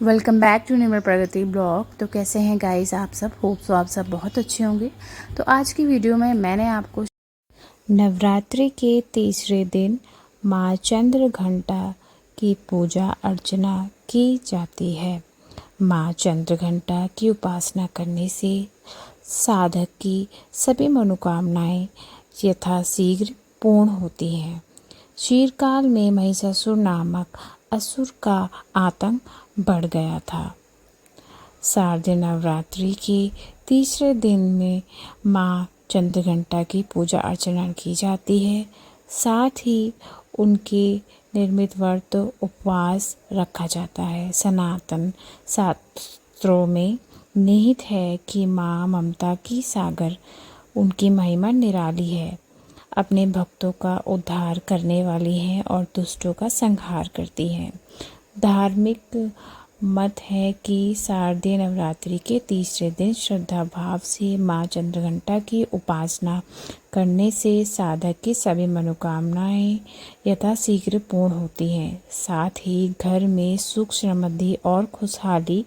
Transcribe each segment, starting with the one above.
Welcome back to Nirmal Pragati blog. तो कैसे हैं गाइस आप सब? होप सो आप सब बहुत अच्छे होंगे। तो आज की वीडियो में मैंने आपको नवरात्रि के तीसरे दिन माँ चंद्रघंटा की पूजा अर्चना की जाती है। माँ चंद्रघंटा की उपासना करने से साधक की सभी मनोकामनाएं यथाशीघ्र पूर्ण होती हैं। शीतकाल में महिषासुर नामक असुर का आतंक बढ़ गया था। शारदीय नवरात्रि के तीसरे दिन में माँ चंद्रघंटा की पूजा अर्चना की जाती है। साथ ही उनके निर्मित व्रत उपवास रखा जाता है। सनातन शास्त्रों में निहित है कि माँ ममता की सागर, उनकी महिमा निराली है, अपने भक्तों का उद्धार करने वाली हैं और दुष्टों का संहार करती हैं। धार्मिक मत है कि शारदीय नवरात्रि के तीसरे दिन श्रद्धा भाव से माँ चंद्रघंटा की उपासना करने से साधक की सभी मनोकामनाएं यथाशीघ्र पूर्ण होती हैं। साथ ही घर में सुख समृद्धि और खुशहाली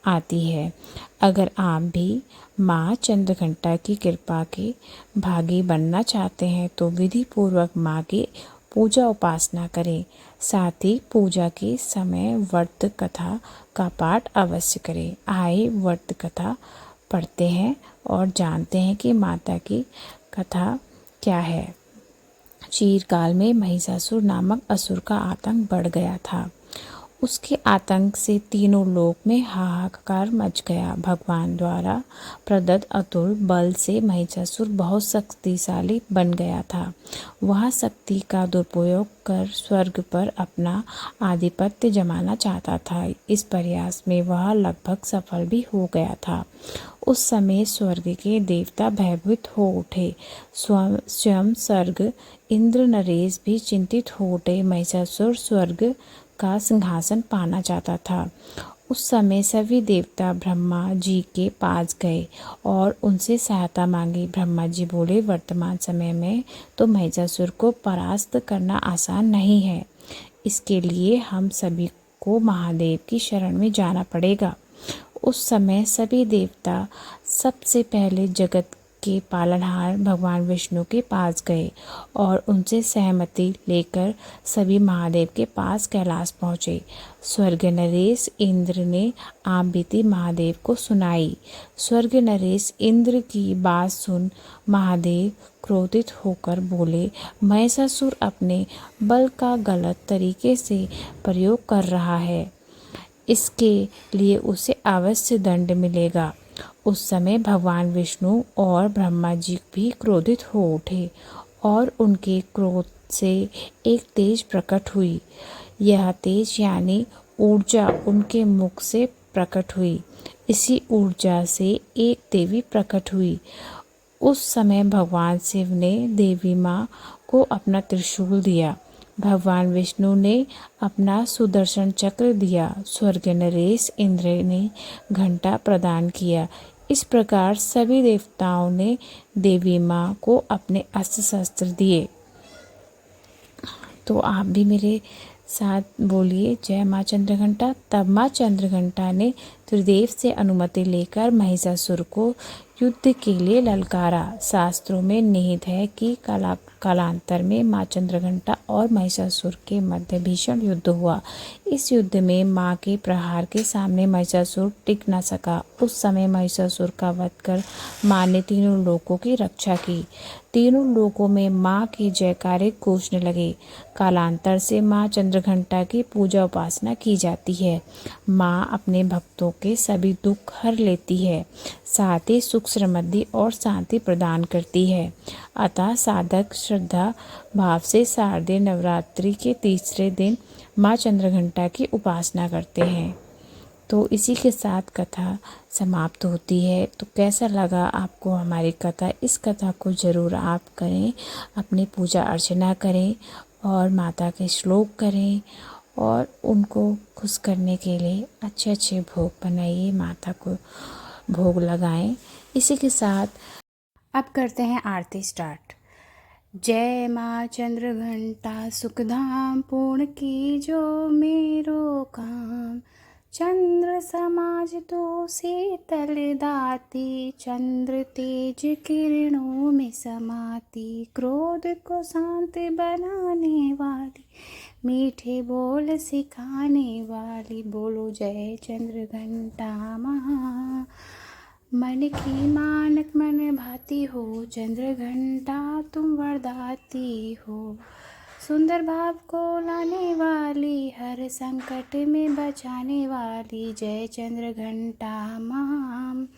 आती है। अगर आप भी माँ चंद्रघंटा की कृपा के भागी बनना चाहते हैं तो विधि पूर्वक माँ की पूजा उपासना करें। साथ ही पूजा के समय व्रत कथा का पाठ अवश्य करें। आइए व्रत कथा पढ़ते हैं और जानते हैं कि माता की कथा क्या है। चीरकाल में महिषासुर नामक असुर का आतंक बढ़ गया था। उसके आतंक से तीनों लोक में हाहाकार मच गया। भगवान द्वारा प्रदत्त अतुल बल से महिषासुर बहुत शक्तिशाली बन गया था। वह शक्ति का दुरुपयोग कर स्वर्ग पर अपना आधिपत्य जमाना चाहता था। इस प्रयास में वह लगभग सफल भी हो गया था। उस समय स्वर्ग के देवता भयभीत हो उठे। स्वयं स्वर्ग इंद्र नरेश भी चिंतित हो उठे। महिषासुर स्वर्ग का सिंहासन पाना चाहता था। उस समय सभी देवता ब्रह्मा जी के पास गए और उनसे सहायता मांगी। ब्रह्मा जी बोले, वर्तमान समय में तो महिषासुर को परास्त करना आसान नहीं है। इसके लिए हम सभी को महादेव की शरण में जाना पड़ेगा। उस समय सभी देवता सबसे पहले जगत के पालनहार भगवान विष्णु के पास गए और उनसे सहमति लेकर सभी महादेव के पास कैलाश पहुँचे। स्वर्ग नरेश इंद्र ने आप बीती महादेव को सुनाई। स्वर्ग नरेश इंद्र की बात सुन महादेव क्रोधित होकर बोले, महिषासुर अपने बल का गलत तरीके से प्रयोग कर रहा है। इसके लिए उसे अवश्य दंड मिलेगा। उस समय भगवान विष्णु और ब्रह्मा जी भी क्रोधित हो उठे और उनके क्रोध से एक तेज प्रकट हुई। यह तेज यानी ऊर्जा उनके मुख से प्रकट हुई। इसी ऊर्जा से एक देवी प्रकट हुई। उस समय भगवान शिव ने देवी माँ को अपना त्रिशूल दिया। भगवान विष्णु ने अपना सुदर्शन चक्र दिया। स्वर्ग नरेश इंद्र ने घंटा प्रदान किया। इस प्रकार सभी देवताओं ने देवी माँ को अपने अस्त्र शस्त्र दिए। तो आप भी मेरे साथ बोलिए, जय माँ चंद्रघंटा। तब माँ चंद्रघंटा ने त्रिदेव से अनुमति लेकर महिषासुर को युद्ध के लिए ललकारा। शास्त्रों में निहित है कि कालांतर में माँ चंद्रघंटा और महिषासुर के मध्य भीषण युद्ध हुआ। इस युद्ध में माँ के प्रहार के सामने महिषासुर टिक न सका। उस समय महिषासुर का वध कर माँ ने तीनों लोकों की रक्षा की। तीनों लोकों में माँ के जयकारे गूंजने लगे। कालांतर से माँ चंद्रघंटा की पूजा उपासना की जाती है। माँ अपने भक्तों के सभी दुख हर लेती है, साथ ही सुख समृद्धि और शांति प्रदान करती है। अतः साधक श्रद्धा भाव से शारदीय नवरात्रि के तीसरे दिन माँ चंद्रघंटा की उपासना करते हैं। तो इसी के साथ कथा समाप्त होती है। तो कैसा लगा आपको हमारी कथा? इस कथा को ज़रूर आप करें, अपनी पूजा अर्चना करें और माता के श्लोक करें और उनको खुश करने के लिए अच्छे अच्छे भोग बनाइए, माता को भोग लगाएं। इसी के साथ अब करते हैं आरती स्टार्ट। जय माँ चंद्रघंटा सुखधाम पूर्ण की जो मेरो काम, चंद्र समाज तो शीतल दाती, चंद्र तेज किरणों में समाती, क्रोध को शांत बनाने वाली, मीठे बोल सिखाने वाली, बोलो जय चंद्र घंटा महा। मन की मानक मन भाती हो, चंद्र घंटा तुम वरदाती हो, सुंदर भाव को लाने वाली, हर संकट में बचाने वाली, जय चंद्र घंटा माँ।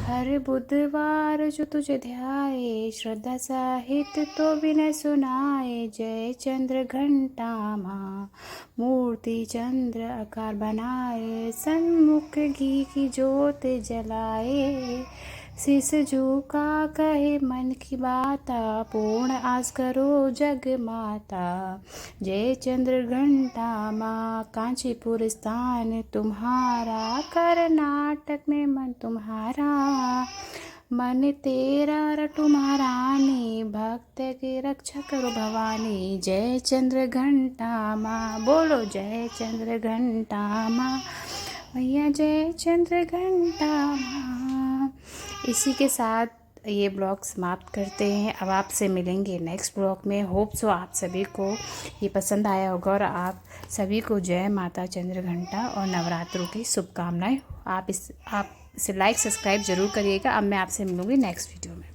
हर बुधवार जो तुझे ध्याए, श्रद्धा सहित तो विनय सुनाए, जय चंद्र घंटा माँ। मूर्ति चंद्र आकार बनाए, सन्मुख घी की ज्योत जलाए, शीस झुका कहे मन की बात, पूर्ण आस करो जग माता, जय चंद्र घंटा माँ। कांचीपुर स्थान तुम्हारा, कर्नाटक में मन तुम्हारा, मन तेरा रटू महारानी, भक्त की रक्षा करो भवानी, जय चंद्र घंटा माँ। बोलो जय चंद्र घंटा माँ, भैया जय चंद्र घंटा माँ। इसी के साथ ये ब्लॉग समाप्त करते हैं। अब आपसे मिलेंगे नेक्स्ट ब्लॉग में। होप सो आप सभी को ये पसंद आया होगा और आप सभी को जय माता चंद्र घंटा और नवरात्रों की शुभकामनाएं। आप इसे लाइक सब्सक्राइब ज़रूर करिएगा। अब मैं आपसे मिलूँगी नेक्स्ट वीडियो में।